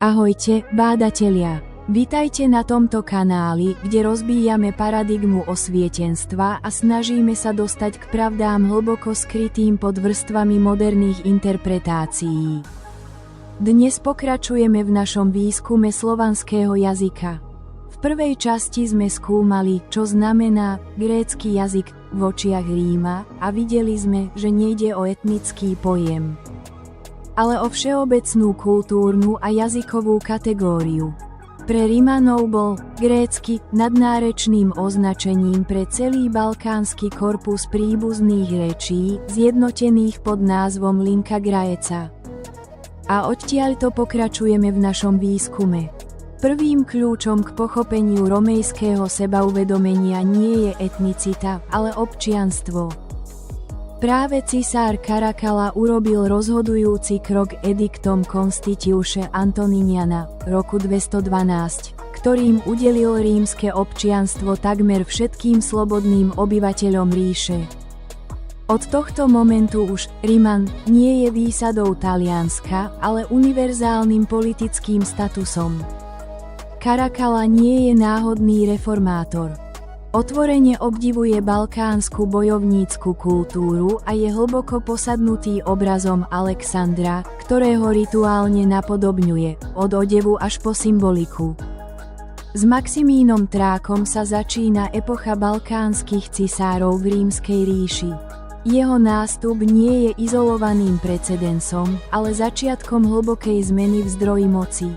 Ahojte, bádatelia. Vitajte na tomto kanáli, kde rozbíjame paradigmu osvietenstva a snažíme sa dostať k pravdám hlboko skrytým pod vrstvami moderných interpretácií. Dnes pokračujeme v našom výskume slovanského jazyka. V prvej časti sme skúmali, čo znamená grécky jazyk v očiach Ríma a videli sme, že nejde o etnický pojem, ale o všeobecnú kultúrnu a jazykovú kategóriu. Pre Rimanov bol grécky nadnárečným označením pre celý balkánsky korpus príbuzných rečí, zjednotených pod názvom Linka Graeca. A odtiaľto pokračujeme v našom výskume. Prvým kľúčom k pochopeniu romejského sebauvedomenia nie je etnicita, ale občianstvo. Práve cisár Caracalla urobil rozhodujúci krok ediktom Constitution Antoniniana roku 212, ktorým udelil rímske občianstvo takmer všetkým slobodným obyvateľom ríše. Od tohto momentu už Riman nie je výsadou Talianska, ale univerzálnym politickým statusom. Caracalla nie je náhodný reformátor. Otvorene obdivuje balkánsku bojovnícku kultúru a je hlboko posadnutý obrazom Alexandra, ktorého rituálne napodobňuje, od odevu až po symboliku. S Maximínom Trákom sa začína epocha balkánskych cisárov v Rímskej ríši. Jeho nástup nie je izolovaným precedensom, ale začiatkom hlbokej zmeny v zdroji moci.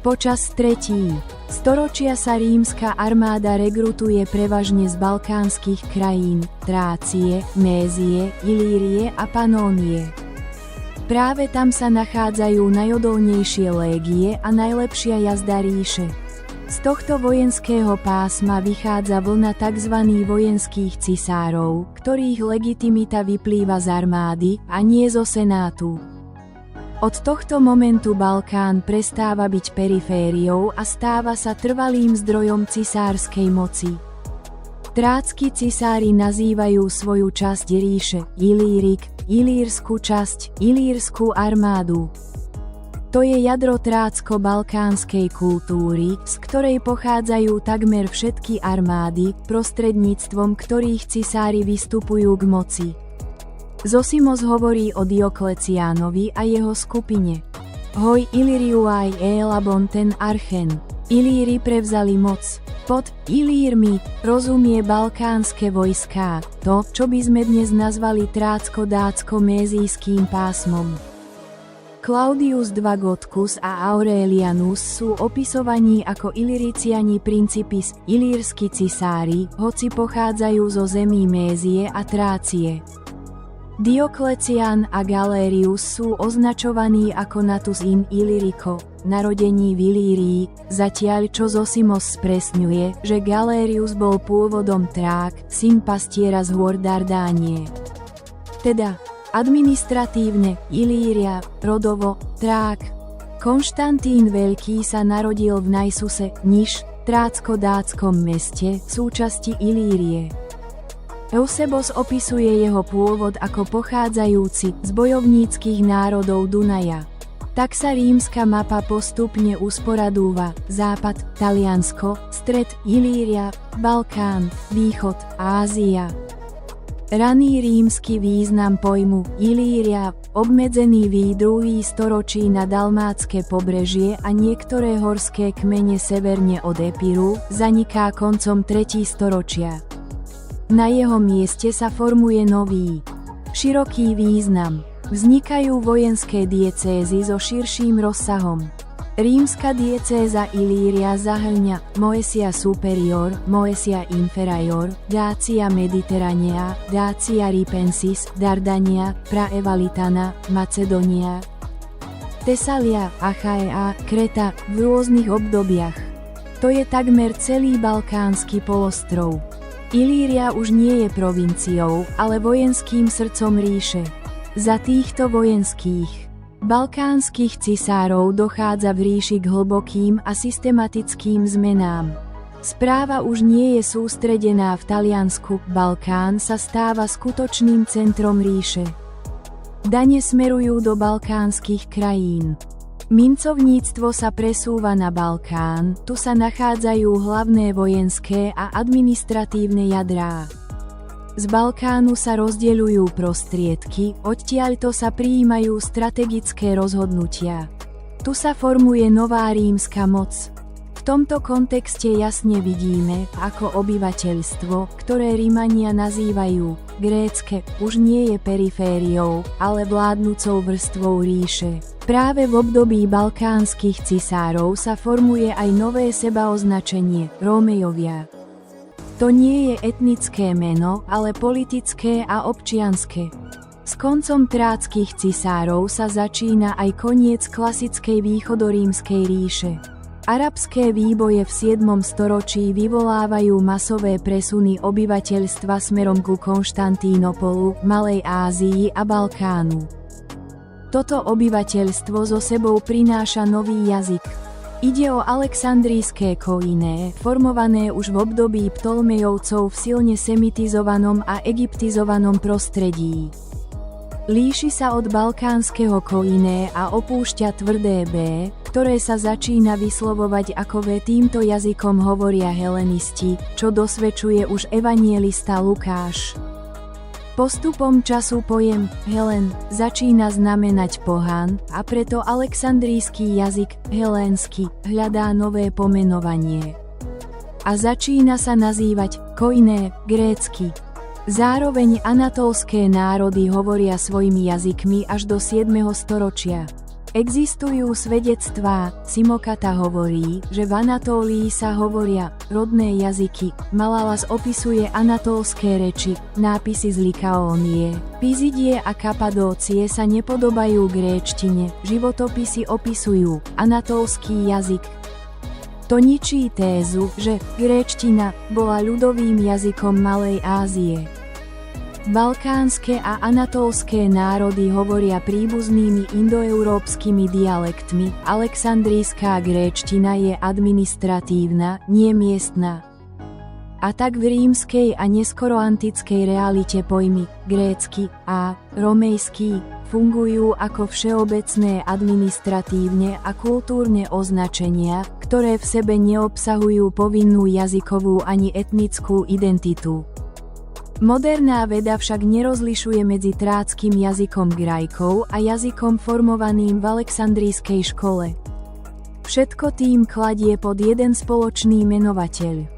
Počas 3. storočia sa rímska armáda rekrutuje prevažne z balkánskych krajín, Trácie, Mézie, Ilírie a Panónie. Práve tam sa nachádzajú najodolnejšie légie a najlepšia jazda ríše. Z tohto vojenského pásma vychádza vlna tzv. Vojenských cisárov, ktorých legitimita vyplýva z armády a nie zo senátu. Od tohto momentu Balkán prestáva byť perifériou a stáva sa trvalým zdrojom cisárskej moci. Trácki cisári nazývajú svoju časť ríše Ilírik, ilírsku časť, ilírskú armádu. To je jadro trácko-balkánskej kultúry, z ktorej pochádzajú takmer všetky armády, prostredníctvom ktorých cisári vystupujú k moci. Zosimos hovorí o Diokleciánovi a jeho skupine. Hoj Illyriuai elabon ten archen. Ilíri prevzali moc. Pod Ilírmi rozumie balkánske vojská, to, čo by sme dnes nazvali trácko-dácko-mézijským pásmom. Claudius Dvagotkus a Aurelianus sú opisovaní ako Illyriciani principis, ilírsky cisári, hoci pochádzajú zo zemí Mézie a Trácie. Dioklecián a Galerius sú označovaní ako natus in Illyriko, narodení v Ilírii, zatiaľ čo Zosimos spresňuje, že Galerius bol pôvodom Trák, syn pastiera z hôr Dardánie. Teda, administratívne, Ilíria, rodovo, Trák. Konštantín Veľký sa narodil v Naisuse, Niš, trácko-dáckom meste, súčasti Ilírie. Eusebos opisuje jeho pôvod ako pochádzajúci z bojovníckych národov Dunaja. Tak sa rímska mapa postupne usporadúva: západ, Taliansko, stred, Ilíria, Balkán, východ, Ázia. Raný rímsky význam pojmu Ilíria, obmedzený výdruhý storočí na dalmátske pobrežie a niektoré horské kmene severne od Epiru, zaniká koncom 3. storočia. Na jeho mieste sa formuje nový, široký význam. Vznikajú vojenské diecézy so širším rozsahom. Rímska diecéza Ilíria zahŕňa Moesia Superior, Moesia Inferior, Dacia Mediterranea, Dacia Ripensis, Dardania, Praevalitana, Macedonia, Tesalia, Achaea, Kreta v rôznych obdobiach. To je takmer celý balkánsky polostrov. Ilíria už nie je provinciou, ale vojenským srdcom ríše. Za týchto vojenských, balkánskych cisárov dochádza v ríši k hlbokým a systematickým zmenám. Správa už nie je sústredená v Taliansku, Balkán sa stáva skutočným centrom ríše. Dane smerujú do balkánskych krajín. Mincovníctvo sa presúva na Balkán, tu sa nachádzajú hlavné vojenské a administratívne jadrá. Z Balkánu sa rozdeľujú prostriedky, odtiaľto sa prijímajú strategické rozhodnutia. Tu sa formuje nová rímska moc. V tomto kontexte jasne vidíme, ako obyvateľstvo, ktoré Rimania nazývajú grécke, už nie je perifériou, ale vládnucou vrstvou ríše. Práve v období balkánskych cisárov sa formuje aj nové sebaoznačenie – Rómejovia. To nie je etnické meno, ale politické a občianske. S koncom trátskych cisárov sa začína aj koniec klasickej východorímskej ríše. Arabské výboje v 7. storočí vyvolávajú masové presuny obyvateľstva smerom ku Konštantínopolu, Malej Ázii a Balkánu. Toto obyvateľstvo so sebou prináša nový jazyk. Ide o alexandrijské koiné, formované už v období Ptolmejovcov v silne semitizovanom a egyptizovanom prostredí. Líši sa od balkánskeho koiné a opúšťa tvrdé B, ktoré sa začína vyslovovať ako V. Týmto jazykom hovoria helenisti, čo dosvedčuje už evanjelista Lukáš. Postupom času pojem Helen začína znamenať pohán a preto alexandrijský jazyk helénsky hľadá nové pomenovanie. A začína sa nazývať koiné grécky. Zároveň anatolské národy hovoria svojimi jazykmi až do 7. storočia. Existujú svedectvá, Simokata hovorí, že v Anatólii sa hovoria rodné jazyky, Malalas opisuje anatolské reči, nápisy z Likaónie, Pizidie a Kapadócie sa nepodobajú gréčtine, životopisy opisujú anatolský jazyk. To ničí tézu, že gréčtina bola ľudovým jazykom Malej Ázie. Balkánske a anatolské národy hovoria príbuznými indoeurópskymi dialektmi, alexandrijská gréčtina je administratívna, nie miestna. A tak v rímskej a neskoro antickej realite pojmy grécky a romejský fungujú ako všeobecné administratívne a kultúrne označenia, ktoré v sebe neobsahujú povinnú jazykovú ani etnickú identitu. Moderná veda však nerozlišuje medzi trátskym jazykom Grajkov a jazykom formovaným v alexandrijskej škole. Všetko tým kladie pod jeden spoločný menovateľ.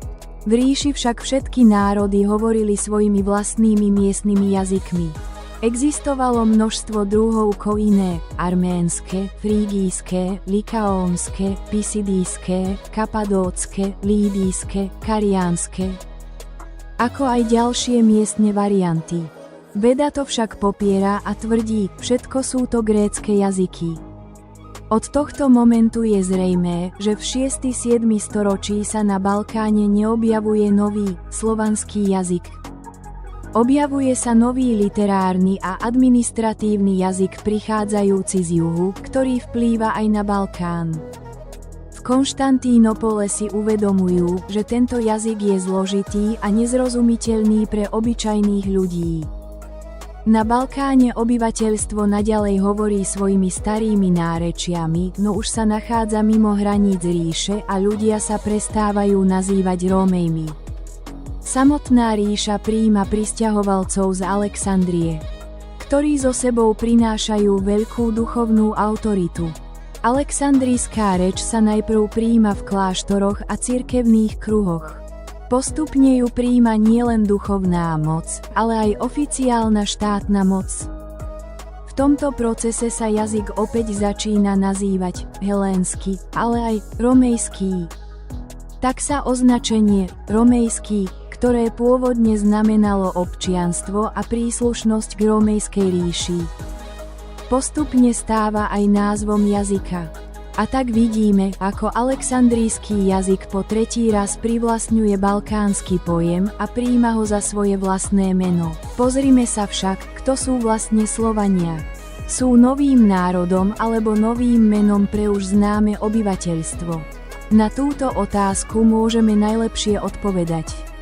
V ríši však všetky národy hovorili svojimi vlastnými miestnymi jazykmi. Existovalo množstvo druhov koiné, arménske, frígijské, likaónske, pisidijské, kapadócke, lídijské, kariánske, ako aj ďalšie miestne varianty. Veda to však popiera a tvrdí, všetko sú to grécke jazyky. Od tohto momentu je zrejmé, že v 6.-7. storočí sa na Balkáne neobjavuje nový, slovanský jazyk. Objavuje sa nový literárny a administratívny jazyk prichádzajúci z juhu, ktorý vplýva aj na Balkán. V Konštantínopole si uvedomujú, že tento jazyk je zložitý a nezrozumiteľný pre obyčajných ľudí. Na Balkáne obyvateľstvo naďalej hovorí svojimi starými nárečiami, no už sa nachádza mimo hraníc ríše a ľudia sa prestávajú nazývať Rómejmi. Samotná ríša prijíma prisťahovalcov z Alexandrie, ktorí so sebou prinášajú veľkú duchovnú autoritu. Alexandrijská reč sa najprv prijíma v kláštoroch a cirkevných kruhoch. Postupne ju prijíma nielen duchovná moc, ale aj oficiálna štátna moc. V tomto procese sa jazyk opäť začína nazývať helénsky, ale aj romejský. Tak sa označenie romejský, ktoré pôvodne znamenalo občianstvo a príslušnosť k Rómejskej ríši, postupne stáva aj názvom jazyka. A tak vidíme, ako alexandrijský jazyk po tretí raz privlastňuje balkánsky pojem a prijíma ho za svoje vlastné meno. Pozrime sa však, kto sú vlastne Slovania. Sú novým národom alebo novým menom pre už známe obyvateľstvo? Na túto otázku môžeme najlepšie odpovedať.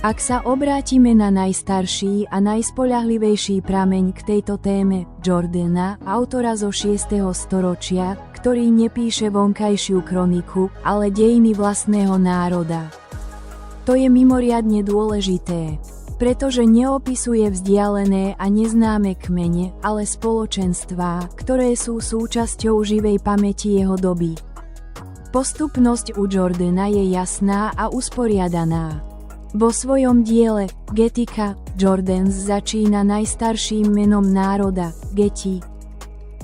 Ak sa obrátime na najstarší a najspoľahlivejší prameň k tejto téme, Jordana, autora zo 6. storočia, ktorý nepíše vonkajšiu kroniku, ale dejiny vlastného národa. To je mimoriadne dôležité, pretože neopisuje vzdialené a neznáme kmene, ale spoločenstvá, ktoré sú súčasťou živej pamäti jeho doby. Postupnosť u Jordana je jasná a usporiadaná. Vo svojom diele Getika Jordanes začína najstarším menom národa, Geti.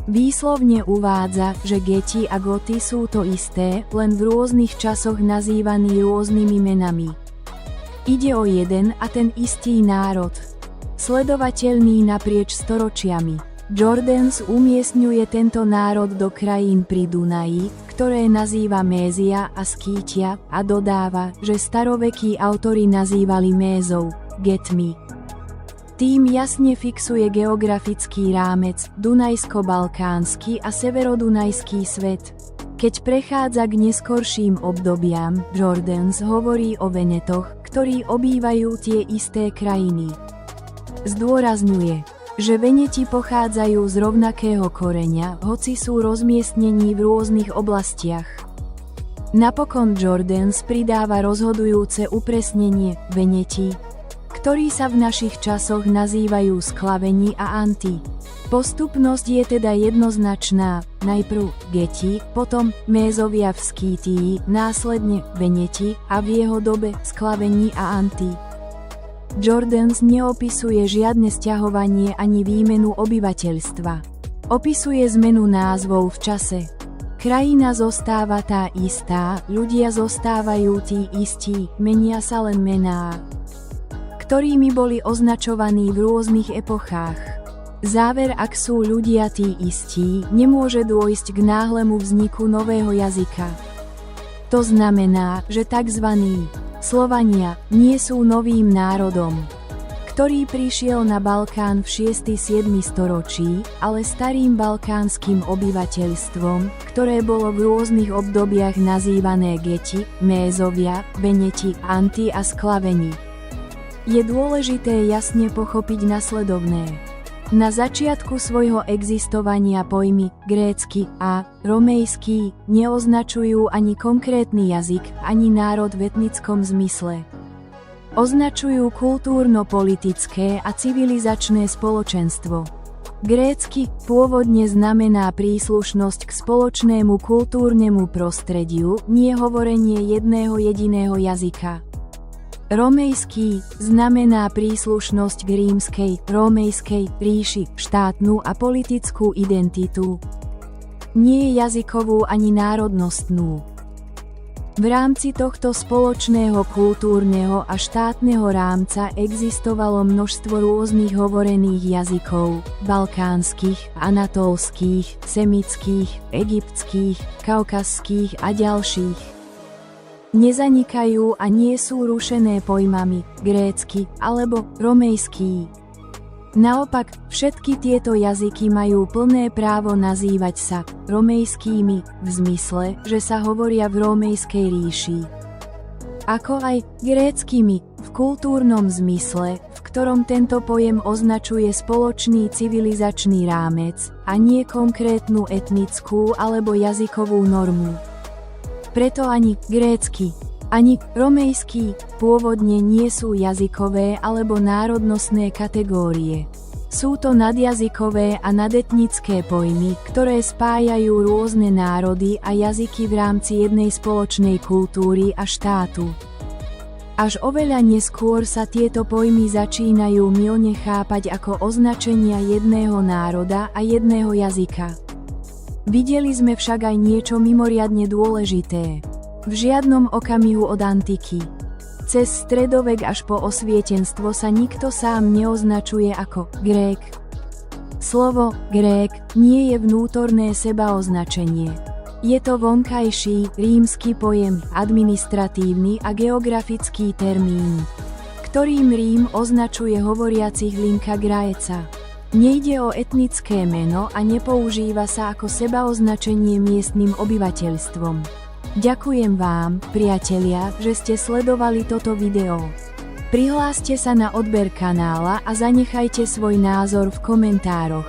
Výslovne uvádza, že Geti a Goty sú to isté, len v rôznych časoch nazývaní rôznymi menami. Ide o jeden a ten istý národ, sledovateľný naprieč storočiami. Jordanes umiestňuje tento národ do krajín pri Dunaji, ktoré nazýva Mézia a Skýtia, a dodáva, že starovekí autori nazývali Mézov Getmi. Tým jasne fixuje geografický rámec, Dunajsko-Balkánsky a Severodunajský svet. Keď prechádza k neskorším obdobiam, Jordanes hovorí o Venetoch, ktorí obývajú tie isté krajiny. Zdôrazňuje, že Veneti pochádzajú z rovnakého koreňa, hoci sú rozmiestnení v rôznych oblastiach. Napokon Jordanes pridáva rozhodujúce upresnenie Veneti, ktorí sa v našich časoch nazývajú Sklaveni a Anti. Postupnosť je teda jednoznačná, najprv Geti, potom Mézovia v Skýtii, následne Veneti a v jeho dobe Sklaveni a Anti. Jordanes neopisuje žiadne sťahovanie ani výmenu obyvateľstva. Opisuje zmenu názvov v čase. Krajina zostáva tá istá, ľudia zostávajú tí istí, menia sa len mená, ktorými boli označovaní v rôznych epochách. Záver: ak sú ľudia tí istí, nemôže dôjsť k náhlemu vzniku nového jazyka. To znamená, že tzv. Slovania nie sú novým národom, ktorý prišiel na Balkán v 6.-7. storočí, ale starým balkánskym obyvateľstvom, ktoré bolo v rôznych obdobiach nazývané Geti, Mézovia, Veneti, Anti a Sklaveni. Je dôležité jasne pochopiť nasledovné. Na začiatku svojho existovania pojmy grécky a romejský neoznačujú ani konkrétny jazyk, ani národ v etnickom zmysle. Označujú kultúrno-politické a civilizačné spoločenstvo. Grécky pôvodne znamená príslušnosť k spoločnému kultúrnemu prostrediu, nie hovorenie jedného jediného jazyka. Romejský znamená príslušnosť k rímskej, rómejskej ríši, štátnu a politickú identitu, nie jazykovú ani národnostnú. V rámci tohto spoločného kultúrneho a štátneho rámca existovalo množstvo rôznych hovorených jazykov, balkánskych, anatolských, semických, egyptských, kaukazských a ďalších. Nezanikajú a nie sú rušené pojmami grécky alebo romejský. Naopak, všetky tieto jazyky majú plné právo nazývať sa romejskými v zmysle, že sa hovoria v rómejskej ríši. Ako aj gréckymi v kultúrnom zmysle, v ktorom tento pojem označuje spoločný civilizačný rámec a nie konkrétnu etnickú alebo jazykovú normu. Preto ani grécky, ani romejský pôvodne nie sú jazykové alebo národnostné kategórie. Sú to nadjazykové a nadetnické pojmy, ktoré spájajú rôzne národy a jazyky v rámci jednej spoločnej kultúry a štátu. Až oveľa neskôr sa tieto pojmy začínajú mylne chápať ako označenia jedného národa a jedného jazyka. Videli sme však aj niečo mimoriadne dôležité. V žiadnom okamihu od antiky cez stredovek až po osvietenstvo sa nikto sám neoznačuje ako Grék. Slovo Grék nie je vnútorné sebaoznačenie. Je to vonkajší, rímsky pojem, administratívny a geografický termín, ktorým Rím označuje hovoriacich linka Graeca. Nejde o etnické meno a nepoužíva sa ako sebaoznačenie miestnym obyvateľstvom. Ďakujem vám, priatelia, že ste sledovali toto video. Prihláste sa na odber kanála a zanechajte svoj názor v komentároch.